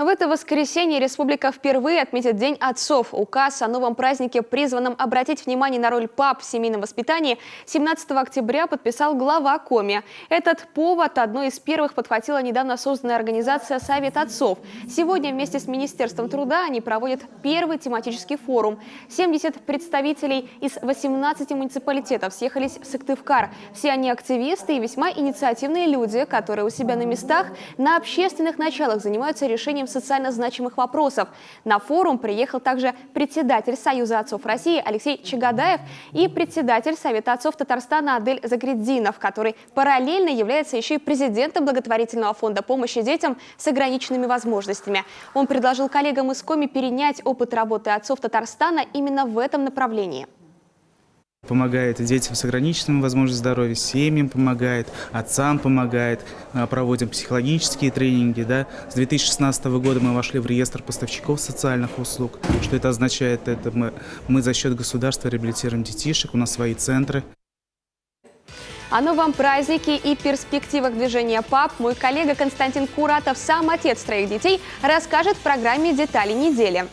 В это воскресенье республика впервые отметит День отцов. Указ о новом празднике, призванном обратить внимание на роль пап в семейном воспитании, 17 октября подписал глава Коми. Этот повод одной из первых подхватила недавно созданная организация «Совет отцов». Сегодня вместе с Министерством труда они проводят первый тематический форум. 70 представителей из 18 муниципалитетов съехались в Сыктывкар. Все они активисты и весьма инициативные люди, которые у себя на местах на общественных началах занимаются решением социально значимых вопросов. На форум приехал также председатель Союза отцов России Алексей Чагадаев и председатель Совета отцов Татарстана Адель Загретдинов, который параллельно является еще и президентом благотворительного фонда помощи детям с ограниченными возможностями. Он предложил коллегам из Коми перенять опыт работы отцов Татарстана именно в этом направлении. Помогает детям с ограниченными возможностями здоровья, семьям помогает, отцам помогает, проводим психологические тренинги. Да. С 2016 года мы вошли в реестр поставщиков социальных услуг. Что это означает? Это мы за счет государства реабилитируем детишек, у нас свои центры. О новом празднике и перспективах движения ПАП мой коллега Константин Куратов, сам отец 3 детей, расскажет в программе «Детали недели».